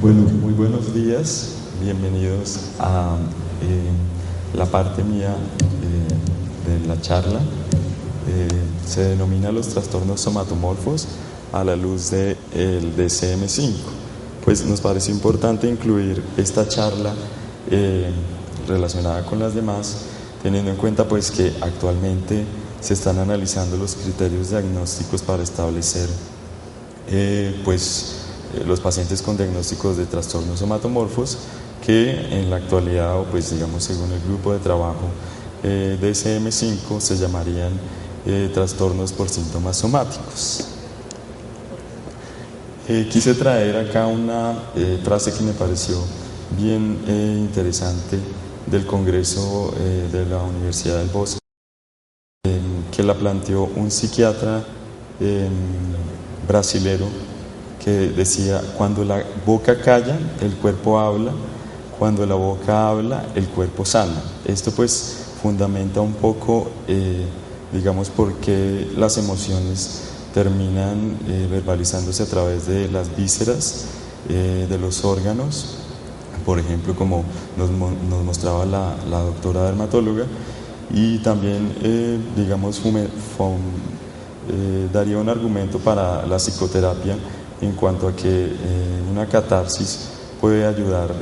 Bueno, muy buenos días, bienvenidos a la parte mía de la charla. Se denomina los trastornos somatomorfos a la luz del DSM-5. Pues nos parece importante incluir esta charla relacionada con las demás, teniendo en cuenta pues que actualmente se están analizando los criterios diagnósticos para establecer los pacientes con diagnósticos de trastornos somatomorfos, que en la actualidad, o pues digamos según el grupo de trabajo DSM-5, se llamarían trastornos por síntomas somáticos. Quise traer acá una frase que me pareció bien interesante del Congreso de la Universidad del Bosque, que la planteó un psiquiatra brasilero, que decía: cuando la boca calla, el cuerpo habla; cuando la boca habla, el cuerpo sana. Esto pues fundamenta un poco, digamos, por qué las emociones terminan verbalizándose a través de las vísceras, de los órganos, por ejemplo, como nos mostraba la doctora dermatóloga, y también, digamos, daría un argumento para la psicoterapia en cuanto a que una catarsis puede ayudar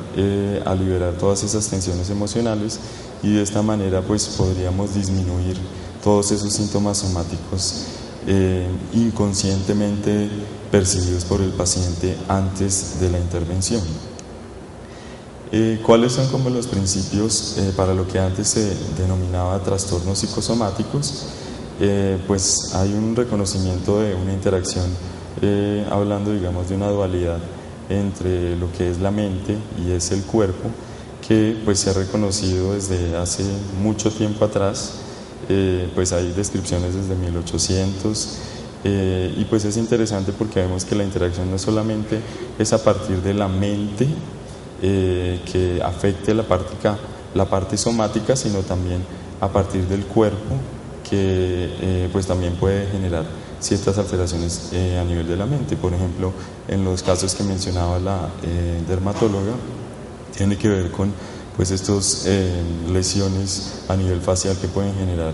a liberar todas esas tensiones emocionales, y de esta manera pues podríamos disminuir todos esos síntomas somáticos inconscientemente percibidos por el paciente antes de la intervención. ¿Cuáles son como los principios para lo que antes se denominaba trastornos psicosomáticos? Pues hay un reconocimiento de una interacción, hablando, digamos, de una dualidad entre lo que es la mente y es el cuerpo, que pues se ha reconocido desde hace mucho tiempo atrás. Pues hay descripciones desde 1800, y pues es interesante porque vemos que la interacción no solamente es a partir de la mente, que afecte la parte somática, sino también a partir del cuerpo, que pues también puede generar ciertas alteraciones a nivel de la mente. Por ejemplo, en los casos que mencionaba la dermatóloga, tiene que ver con pues estos lesiones a nivel facial que pueden generar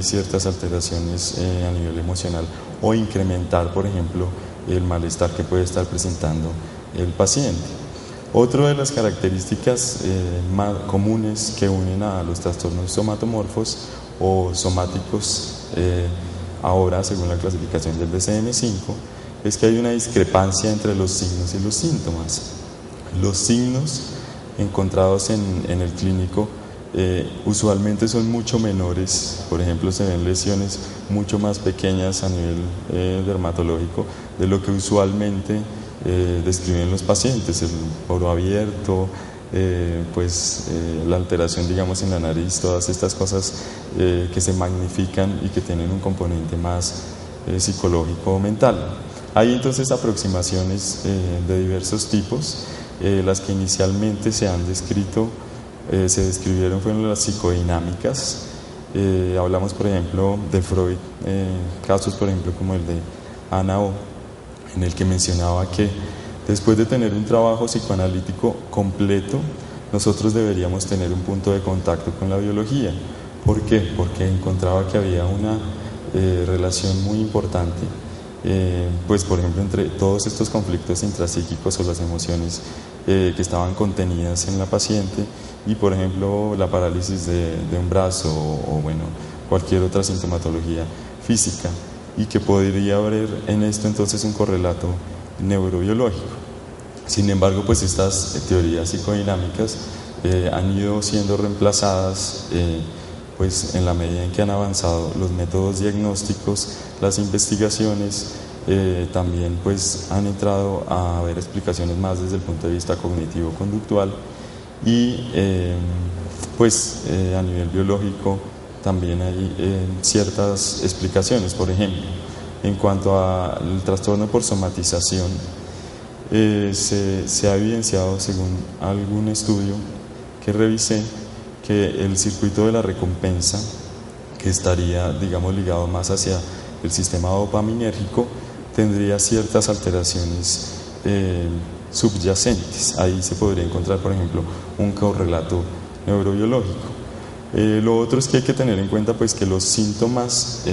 ciertas alteraciones a nivel emocional, o incrementar, por ejemplo, el malestar que puede estar presentando el paciente. Otra de las características más comunes que unen a los trastornos somatomorfos o somáticos, ahora según la clasificación del DSM-5, es que hay una discrepancia entre los signos y los síntomas. Los signos encontrados en el clínico usualmente son mucho menores. Por ejemplo, se ven lesiones mucho más pequeñas a nivel dermatológico de lo que usualmente describen los pacientes: el poro abierto, la alteración, digamos, en la nariz, todas estas cosas que se magnifican y que tienen un componente más psicológico o mental. Hay entonces aproximaciones de diversos tipos. Las que inicialmente se han descrito, se describieron, fueron las psicodinámicas. Hablamos, por ejemplo, de Freud, casos, por ejemplo, como el de Ana O, en el que mencionaba que después de tener un trabajo psicoanalítico completo, nosotros deberíamos tener un punto de contacto con la biología. ¿Por qué? Porque encontraba que había una relación muy importante, pues por ejemplo, entre todos estos conflictos intrapsíquicos o las emociones que estaban contenidas en la paciente, y por ejemplo la parálisis de un brazo, o bueno, cualquier otra sintomatología física, y que podría haber en esto entonces un correlato neurobiológico. Sin embargo, pues estas teorías psicodinámicas han ido siendo reemplazadas pues en la medida en que han avanzado los métodos diagnósticos, las investigaciones. También pues han entrado a ver explicaciones más desde el punto de vista cognitivo-conductual, y a nivel biológico también hay ciertas explicaciones. Por ejemplo, en cuanto al trastorno por somatización, se ha evidenciado, según algún estudio que revisé, que el circuito de la recompensa, que estaría, digamos, ligado más hacia el sistema dopaminérgico, tendría ciertas alteraciones subyacentes. Ahí se podría encontrar, por ejemplo, un correlato neurobiológico. Lo otro es que hay que tener en cuenta pues, que los síntomas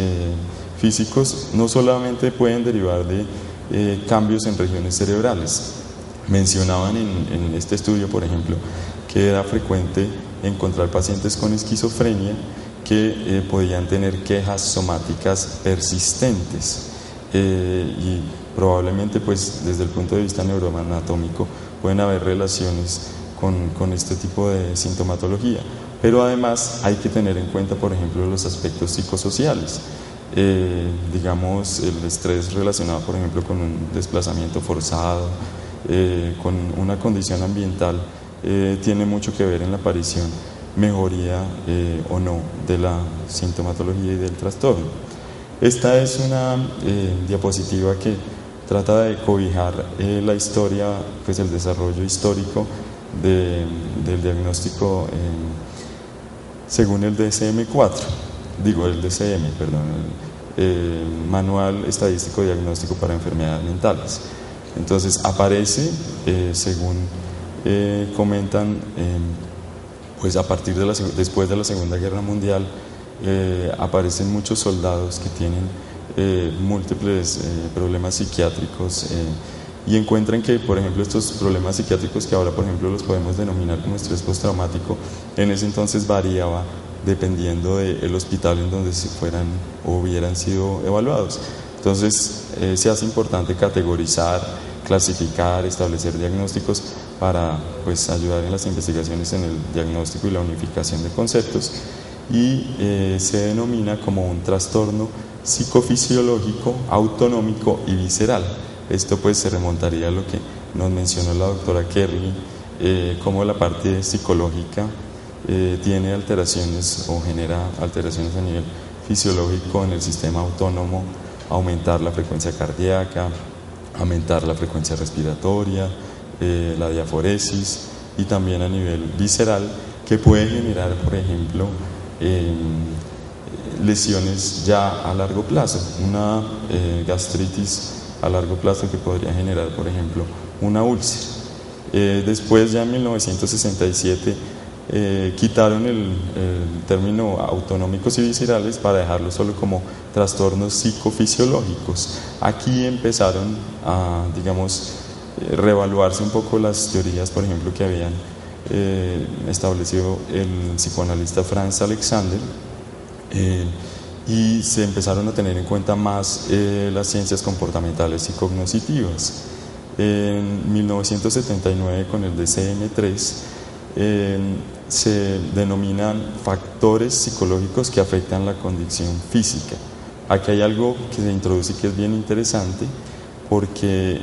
físicos no solamente pueden derivar de cambios en regiones cerebrales. Mencionaban en este estudio, por ejemplo, que era frecuente encontrar pacientes con esquizofrenia que podían tener quejas somáticas persistentes y probablemente pues desde el punto de vista neuroanatómico pueden haber relaciones con este tipo de sintomatología, pero además hay que tener en cuenta, por ejemplo, los aspectos psicosociales, digamos el estrés relacionado, por ejemplo, con un desplazamiento forzado, con una condición ambiental, tiene mucho que ver en la aparición, mejoría o no de la sintomatología y del trastorno. Esta es una diapositiva que trata de cobijar la historia, pues el desarrollo histórico del diagnóstico según el DSM-4, el DCM, perdón, el Manual Estadístico Diagnóstico para Enfermedades Mentales. Entonces aparece, según comentan, pues a partir de después de la Segunda Guerra Mundial, aparecen muchos soldados que tienen múltiples problemas psiquiátricos y encuentran que, por ejemplo, estos problemas psiquiátricos que ahora, por ejemplo, los podemos denominar como estrés postraumático, en ese entonces variaba dependiendo del hospital en donde se fueran o hubieran sido evaluados. Entonces se hace importante categorizar, clasificar, establecer diagnósticos para pues, ayudar en las investigaciones en el diagnóstico y la unificación de conceptos, y se denomina como un trastorno psicofisiológico, autonómico y visceral. Esto pues se remontaría a lo que nos mencionó la doctora Kerley, cómo la parte psicológica tiene alteraciones o genera alteraciones a nivel fisiológico en el sistema autónomo, aumentar la frecuencia cardíaca, aumentar la frecuencia respiratoria, la diaforesis, y también a nivel visceral, que puede generar, por ejemplo, lesiones ya a largo plazo, una gastritis a largo plazo que podría generar, por ejemplo, una úlcera. Después, ya en 1967, quitaron el término autonómicos y viscerales para dejarlo solo como trastornos psicofisiológicos. Aquí empezaron a, digamos, reevaluarse un poco las teorías, por ejemplo, que habían establecido el psicoanalista Franz Alexander, y se empezaron a tener en cuenta más las ciencias comportamentales y cognitivas. En 1979, con el DCM-3, se denominan factores psicológicos que afectan la condición física. Aquí hay algo que se introduce que es bien interesante, porque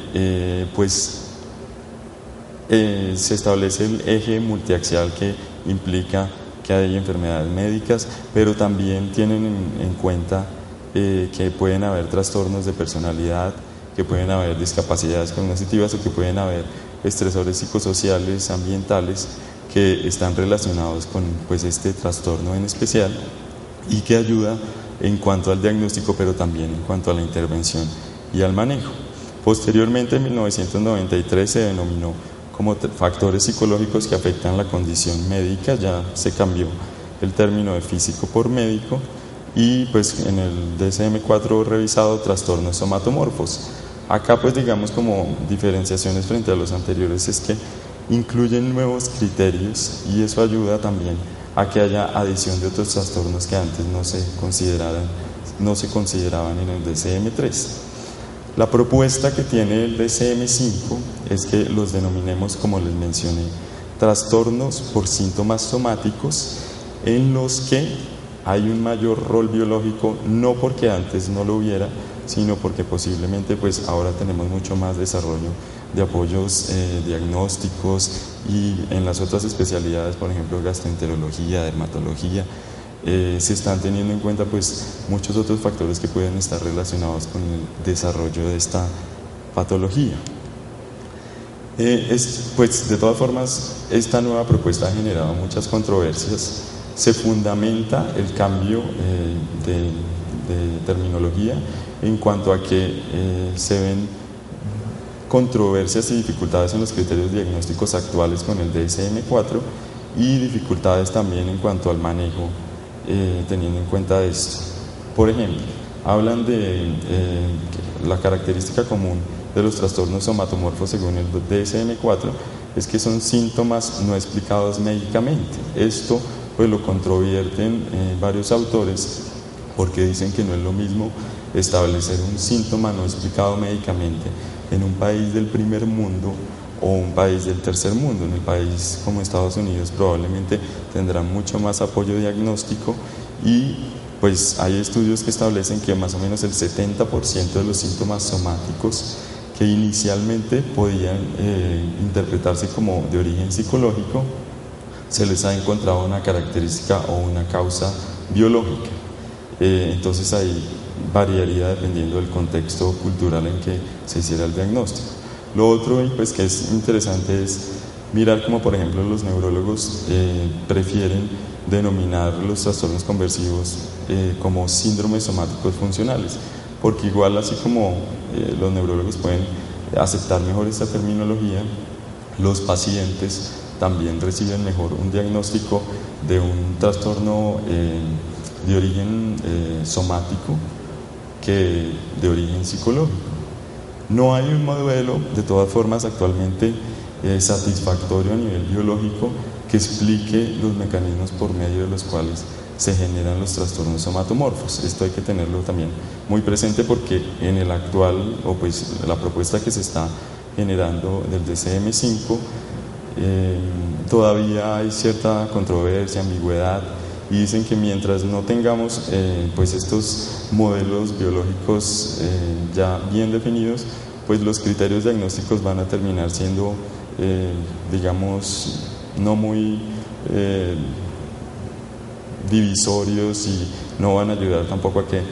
se establece el eje multiaxial que implica que hay enfermedades médicas, pero también tienen en cuenta que pueden haber trastornos de personalidad, que pueden haber discapacidades cognitivas o que pueden haber estresores psicosociales, ambientales, que están relacionados con pues, este trastorno en especial, y que ayuda en cuanto al diagnóstico, pero también en cuanto a la intervención y al manejo. Posteriormente, en 1993, se denominó como factores psicológicos que afectan la condición médica, ya se cambió el término de físico por médico, y pues en el DSM-4 revisado, trastornos somatomorfos. Acá pues digamos como diferenciaciones frente a los anteriores es que incluyen nuevos criterios, y eso ayuda también a que haya adición de otros trastornos que antes no se consideraban en el DSM-3. La propuesta que tiene el DSM-5 es que los denominemos, como les mencioné, trastornos por síntomas somáticos en los que hay un mayor rol biológico, no porque antes no lo hubiera, sino porque posiblemente pues ahora tenemos mucho más desarrollo de apoyos diagnósticos, y en las otras especialidades, por ejemplo gastroenterología, dermatología, se están teniendo en cuenta pues muchos otros factores que pueden estar relacionados con el desarrollo de esta patología. Pues de todas formas, esta nueva propuesta ha generado muchas controversias. Se fundamenta el cambio de terminología en cuanto a que se ven controversias y dificultades en los criterios diagnósticos actuales con el DSM-4 y dificultades también en cuanto al manejo teniendo en cuenta esto. Por ejemplo, hablan de la característica común de los trastornos somatomorfos según el DSM-4 es que son síntomas no explicados médicamente. Esto pues lo controvierten varios autores porque dicen que no es lo mismo establecer un síntoma no explicado médicamente en un país del primer mundo o un país del tercer mundo. En el país como Estados Unidos probablemente tendrá mucho más apoyo diagnóstico y pues hay estudios que establecen que más o menos el 70% de los síntomas somáticos que inicialmente podían interpretarse como de origen psicológico se les ha encontrado una característica o una causa biológica. Entonces ahí variaría dependiendo del contexto cultural en que se hiciera el diagnóstico. Lo otro pues, que es interesante es mirar como por ejemplo los neurólogos prefieren denominar los trastornos conversivos como síndromes somáticos funcionales, porque igual así como los neurólogos pueden aceptar mejor esta terminología, los pacientes también reciben mejor un diagnóstico de un trastorno de origen somático que de origen psicológico. No hay un modelo, de todas formas, actualmente satisfactorio a nivel biológico que explique los mecanismos por medio de los cuales se generan los trastornos somatomorfos. Esto hay que tenerlo también muy presente porque en el actual, o pues la propuesta que se está generando del DSM-5, todavía hay cierta controversia, ambigüedad, y dicen que mientras no tengamos pues estos modelos biológicos ya bien definidos, pues los criterios diagnósticos van a terminar siendo, digamos, no muy divisorios y no van a ayudar tampoco a que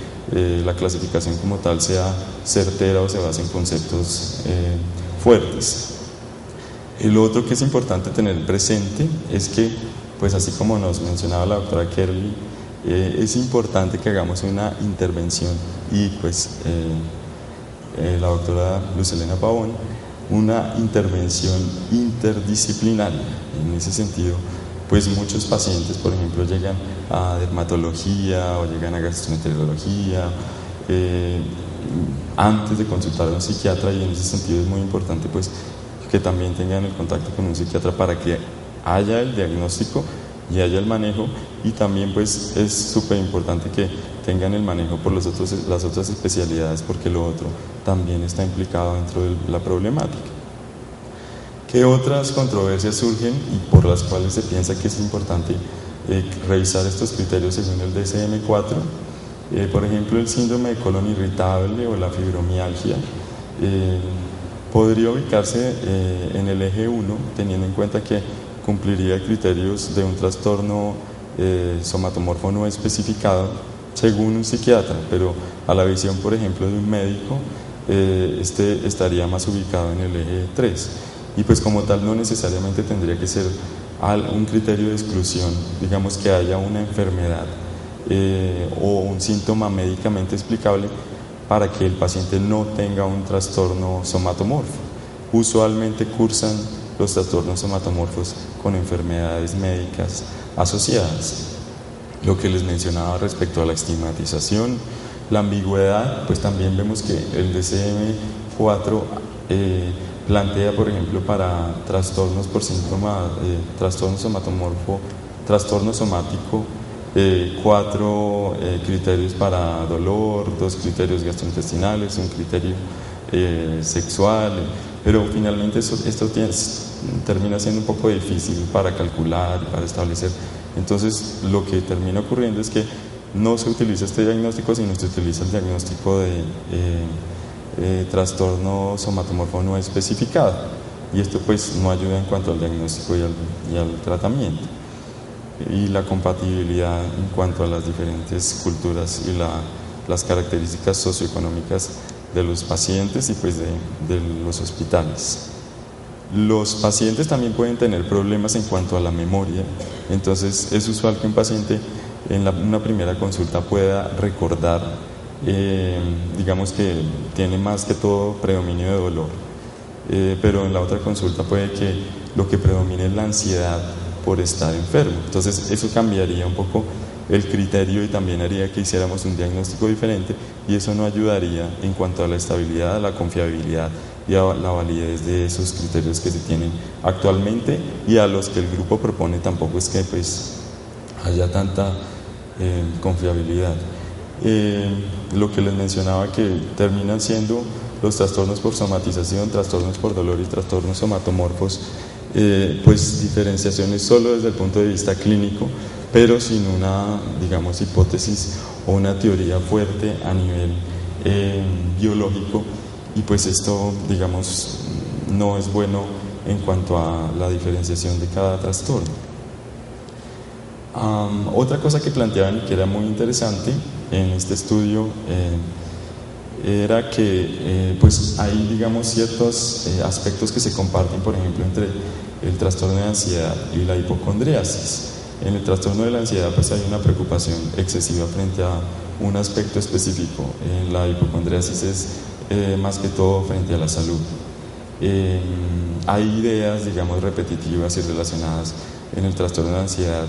la clasificación como tal sea certera o se base en conceptos fuertes. El otro que es importante tener presente es que, pues así como nos mencionaba la doctora Kerli, es importante que hagamos una intervención y pues la doctora Luz Helena Pavón, una intervención interdisciplinaria. En ese sentido, pues muchos pacientes, por ejemplo, llegan a dermatología o llegan a gastroenterología antes de consultar a un psiquiatra, y en ese sentido es muy importante pues que también tengan el contacto con un psiquiatra para que haya el diagnóstico y haya el manejo, y también pues es súper importante que tengan el manejo por las otras especialidades, porque lo otro también está implicado dentro de la problemática. ¿Qué otras controversias surgen y por las cuales se piensa que es importante revisar estos criterios según el DSM-4? Por ejemplo, el síndrome de colon irritable o la fibromialgia podría ubicarse en el eje 1, teniendo en cuenta que cumpliría criterios de un trastorno somatomorfo no especificado según un psiquiatra, pero a la visión, por ejemplo, de un médico, este estaría más ubicado en el eje 3. Y pues como tal no necesariamente tendría que ser un criterio de exclusión, digamos que haya una enfermedad o un síntoma médicamente explicable para que el paciente no tenga un trastorno somatomorfo. Usualmente cursan los trastornos somatomorfos con enfermedades médicas asociadas. Lo que les mencionaba respecto a la estigmatización, la ambigüedad, pues también vemos que el DSM-4 plantea, por ejemplo, para trastornos por síntoma, trastorno somatomorfo, trastorno somático, 4 criterios para dolor, 2 criterios gastrointestinales, un criterio sexual, pero finalmente esto termina siendo un poco difícil para calcular, para establecer. Entonces lo que termina ocurriendo es que no se utiliza este diagnóstico, sino se utiliza el diagnóstico de trastorno somatomorfo no especificado, y esto pues no ayuda en cuanto al diagnóstico y al tratamiento, y la compatibilidad en cuanto a las diferentes culturas y las características socioeconómicas de los pacientes y pues de los hospitales. Los pacientes también pueden tener problemas en cuanto a la memoria, entonces es usual que un paciente en una primera consulta pueda recordar, digamos que tiene más que todo predominio de dolor, pero en la otra consulta puede que lo que predomine es la ansiedad por estar enfermo. Entonces eso cambiaría un poco el criterio y también haría que hiciéramos un diagnóstico diferente, y eso no ayudaría en cuanto a la estabilidad, a la confiabilidad y a la validez de esos criterios que se tienen actualmente, y a los que el grupo propone tampoco es que pues haya tanta confiabilidad. Lo que les mencionaba, que terminan siendo los trastornos por somatización, trastornos por dolor y trastornos somatomorfos, pues diferenciaciones solo desde el punto de vista clínico, pero sin una, digamos, hipótesis o una teoría fuerte a nivel biológico, y pues esto, digamos, no es bueno en cuanto a la diferenciación de cada trastorno. Otra cosa que planteaban y que era muy interesante en este estudio era que pues hay, digamos, ciertos aspectos que se comparten, por ejemplo, entre el trastorno de ansiedad y la hipocondriasis. En el trastorno de la ansiedad pues hay una preocupación excesiva frente a un aspecto específico. En la hipocondriasis es más que todo frente a la salud. Hay ideas, digamos, repetitivas y relacionadas en el trastorno de ansiedad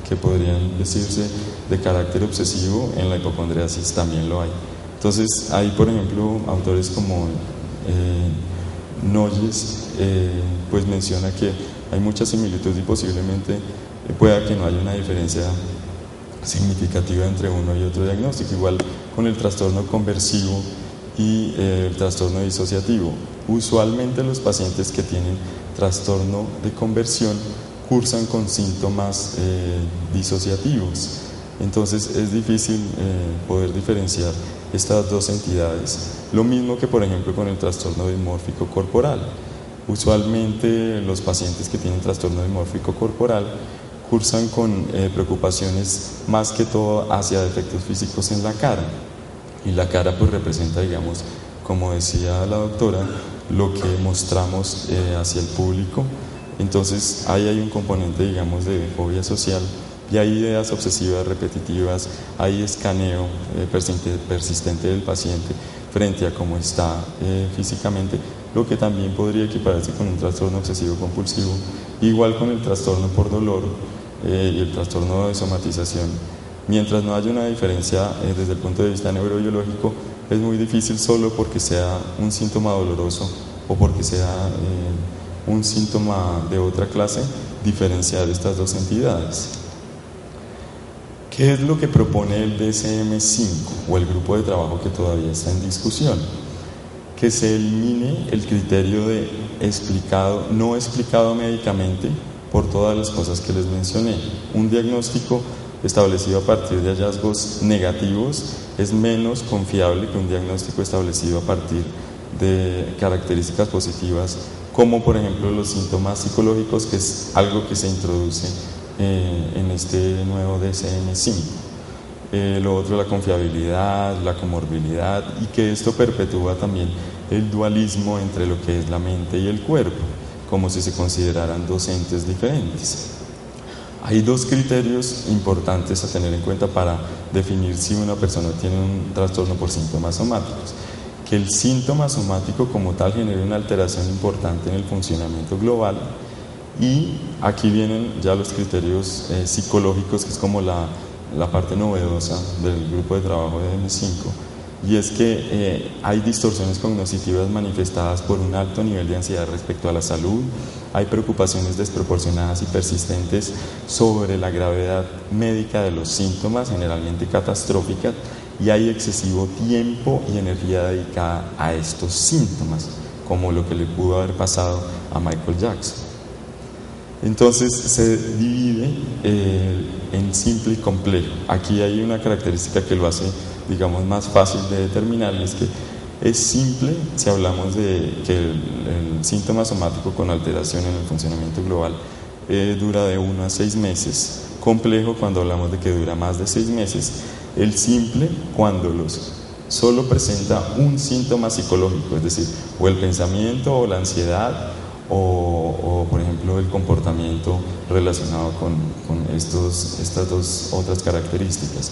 que podrían decirse de carácter obsesivo. En la hipocondriasis también lo hay. Entonces hay, por ejemplo, autores como Noyes, pues menciona que hay mucha similitud y posiblemente pueda que no haya una diferencia significativa entre uno y otro diagnóstico. Igual con el trastorno conversivo y el trastorno disociativo. Usualmente los pacientes que tienen trastorno de conversión cursan con síntomas disociativos. Entonces es difícil poder diferenciar estas dos entidades. Lo mismo que, por ejemplo, con el trastorno dismórfico corporal. Usualmente los pacientes que tienen trastorno dismórfico corporal cursan con preocupaciones más que todo hacia defectos físicos en la cara. Y la cara pues representa, digamos, como decía la doctora, lo que mostramos hacia el público. Entonces ahí hay un componente, digamos, de fobia social, y hay ideas obsesivas repetitivas, hay escaneo persistente del paciente frente a cómo está físicamente, lo que también podría equipararse con un trastorno obsesivo compulsivo, igual con el trastorno por dolor y el trastorno de somatización. Mientras no haya una diferencia desde el punto de vista neurobiológico, es muy difícil, solo porque sea un síntoma doloroso o porque sea un síntoma de otra clase, diferenciar estas dos entidades. ¿Qué es lo que propone el DSM-5 o el grupo de trabajo que todavía está en discusión? Que se elimine el criterio de explicado, no explicado médicamente, por todas las cosas que les mencioné. Un diagnóstico establecido a partir de hallazgos negativos es menos confiable que un diagnóstico establecido a partir de características positivas, como por ejemplo los síntomas psicológicos, que es algo que se introduce en este nuevo DSM-5. Lo otro, la confiabilidad, la comorbilidad, y que esto perpetúa también el dualismo entre lo que es la mente y el cuerpo, como si se consideraran dos entes diferentes. Hay dos criterios importantes a tener en cuenta para definir si una persona tiene un trastorno por síntomas somáticos: que el síntoma somático como tal genere una alteración importante en el funcionamiento global, y aquí vienen ya los criterios psicológicos, que es como la parte novedosa del grupo de trabajo de M5, y es que hay distorsiones cognitivas manifestadas por un alto nivel de ansiedad respecto a la salud, hay preocupaciones desproporcionadas y persistentes sobre la gravedad médica de los síntomas, generalmente catastróficas, y hay excesivo tiempo y energía dedicada a estos síntomas, como lo que le pudo haber pasado a Michael Jackson. Entonces se divide en simple y complejo. Aquí hay una característica que lo hace, digamos, más fácil de determinar, y es que es simple si hablamos de que el síntoma somático con alteración en el funcionamiento global dura de 1 a 6 meses. Complejo cuando hablamos de que dura más de 6 meses. El simple cuando solo presenta un síntoma psicológico, es decir, o el pensamiento o la ansiedad, o por ejemplo el comportamiento relacionado con estas dos otras características.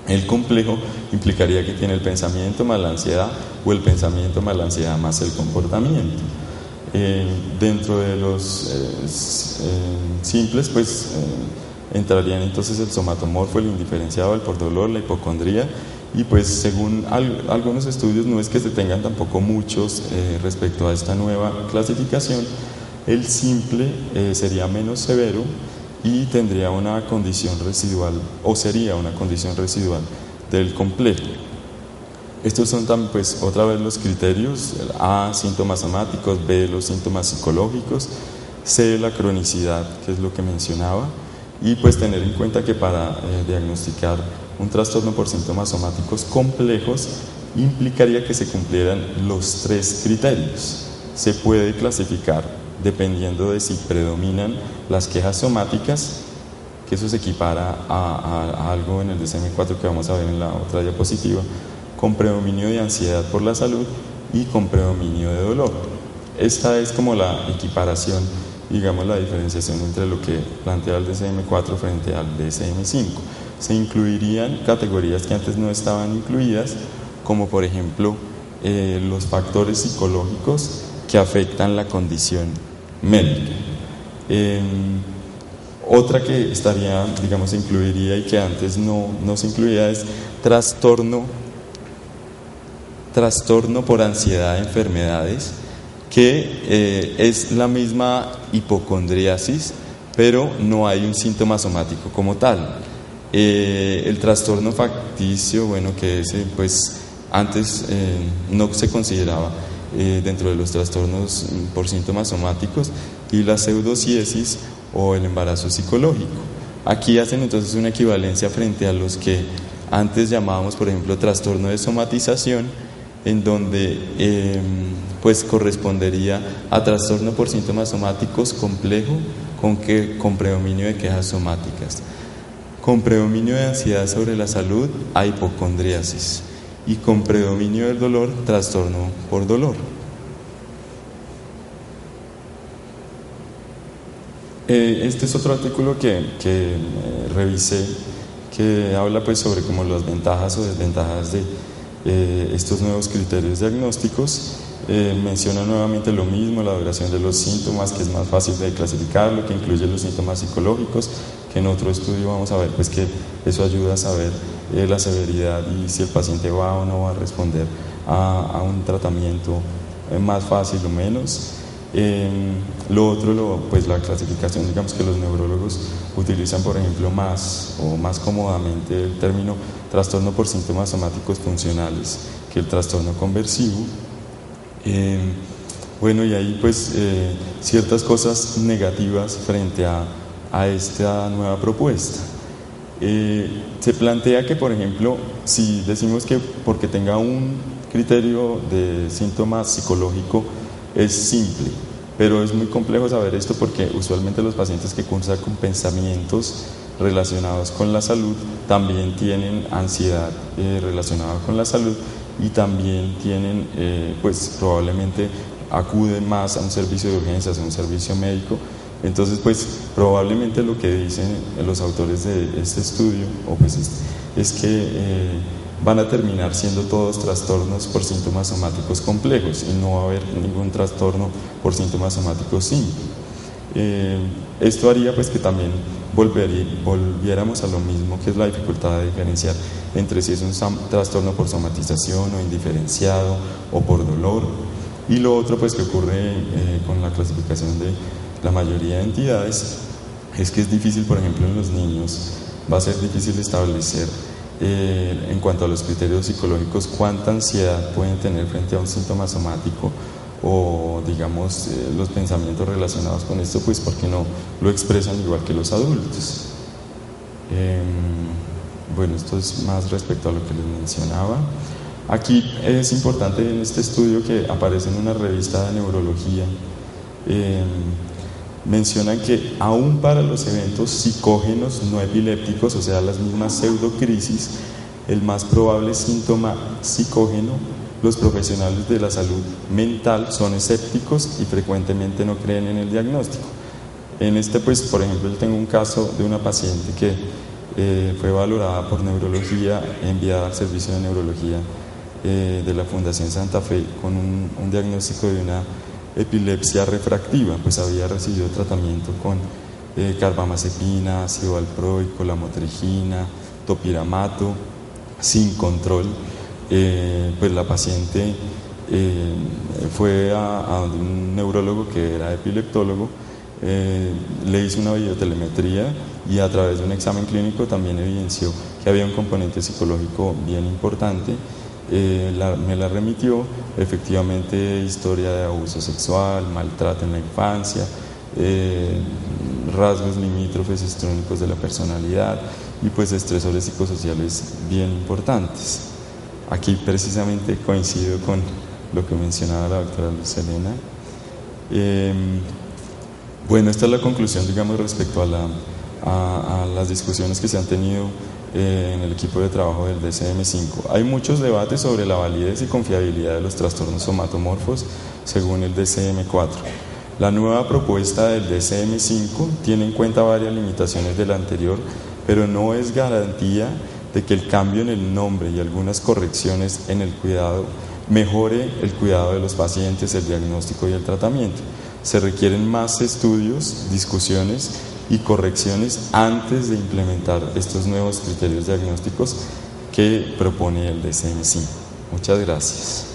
El complejo implicaría que tiene el pensamiento más la ansiedad, o el pensamiento más la ansiedad más el comportamiento. Dentro de los simples, pues entrarían entonces el somatomorfo, el indiferenciado, el por dolor, la hipocondría, y pues según algunos estudios, no es que se tengan tampoco muchos respecto a esta nueva clasificación, el simple sería menos severo y tendría una condición residual, o sería una condición residual del complejo. Estos son también, pues, otra vez los criterios: A, síntomas somáticos; B, los síntomas psicológicos; C, la cronicidad, que es lo que mencionaba, y pues tener en cuenta que para diagnosticar un trastorno por síntomas somáticos complejos implicaría que se cumplieran los 3 criterios. Se puede clasificar dependiendo de si predominan las quejas somáticas, que eso se equipara a algo en el DSM-4 que vamos a ver en la otra diapositiva, con predominio de ansiedad por la salud y con predominio de dolor. Esta es como la equiparación, digamos, la diferenciación entre lo que plantea el DSM-4 frente al DSM-5. Se incluirían categorías que antes no estaban incluidas, como por ejemplo los factores psicológicos que afectan la condición médica. Otra que estaría, digamos, se incluiría y que antes no se incluía es trastorno por ansiedad de enfermedades, que es la misma hipocondriasis, pero no hay un síntoma somático como tal. El trastorno facticio, bueno, que ese pues antes no se consideraba dentro de los trastornos por síntomas somáticos, y la pseudociesis o el embarazo psicológico. Aquí hacen entonces una equivalencia frente a los que antes llamábamos, por ejemplo, trastorno de somatización, en donde pues correspondería a trastorno por síntomas somáticos complejo con predominio de quejas somáticas. Con predominio de ansiedad sobre la salud, a hipocondriasis, y con predominio del dolor, trastorno por dolor. Este es otro artículo que revisé, que habla pues sobre como las ventajas o desventajas de estos nuevos criterios diagnósticos. Menciona nuevamente lo mismo: la duración de los síntomas, que es más fácil de clasificarlo, que incluye los síntomas psicológicos, que en otro estudio vamos a ver pues que eso ayuda a saber la severidad y si el paciente va o no va a responder a un tratamiento más fácil o menos. Lo otro, pues la clasificación, digamos que los neurólogos utilizan, por ejemplo, más cómodamente el término trastorno por síntomas somáticos funcionales que el trastorno conversivo. Bueno, y ahí pues ciertas cosas negativas frente a esta nueva propuesta. Se plantea que, por ejemplo, si decimos que porque tenga un criterio de síntoma psicológico es simple, pero es muy complejo saber esto porque usualmente los pacientes que cursan con pensamientos relacionados con la salud también tienen ansiedad relacionada con la salud, y también tienen, pues probablemente acuden más a un servicio de urgencias, a un servicio médico. Entonces, pues probablemente lo que dicen los autores de este estudio es que van a terminar siendo todos trastornos por síntomas somáticos complejos y no va a haber ningún trastorno por síntomas somáticos simples. Esto haría pues que también volviéramos a lo mismo, que es la dificultad de diferenciar entre si es un trastorno por somatización o indiferenciado o por dolor. Y lo otro pues que ocurre con la clasificación de la mayoría de entidades es que es difícil, por ejemplo en los niños, va a ser difícil establecer en cuanto a los criterios psicológicos cuánta ansiedad pueden tener frente a un síntoma somático, o digamos los pensamientos relacionados con esto, pues porque no lo expresan igual que los adultos. Bueno, esto es más respecto a lo que les mencionaba. Aquí es importante en este estudio que aparece en una revista de neurología, mencionan que aún para los eventos psicógenos no epilépticos, o sea, las mismas pseudocrisis, el más probable síntoma psicógeno, los profesionales de la salud mental son escépticos y frecuentemente no creen en el diagnóstico. En este, pues, por ejemplo, yo tengo un caso de una paciente que fue valorada por neurología, enviada al servicio de neurología de la Fundación Santa Fe con un diagnóstico de una epilepsia refractiva, pues había recibido tratamiento con carbamazepina, ácido valproico, lamotrigina, topiramato, sin control. Pues la paciente fue a donde un neurólogo que era epileptólogo, le hizo una videotelemetría y a través de un examen clínico también evidenció que había un componente psicológico bien importante. Me la remitió, efectivamente historia de abuso sexual, maltrato en la infancia, rasgos limítrofes histrónicos de la personalidad y pues estresores psicosociales bien importantes. Aquí precisamente coincido con lo que mencionaba la doctora Luz Helena. Bueno, esta es la conclusión, digamos, respecto a las discusiones que se han tenido en el equipo de trabajo del DSM-5. Hay muchos debates sobre la validez y confiabilidad de los trastornos somatomorfos según el DSM-4. La nueva propuesta del DSM-5 tiene en cuenta varias limitaciones de la anterior, pero no es garantía de que el cambio en el nombre y algunas correcciones en el cuidado mejore el cuidado de los pacientes, el diagnóstico y el tratamiento. Se requieren más estudios, discusiones y correcciones antes de implementar estos nuevos criterios diagnósticos que propone el DSM-5. Muchas gracias.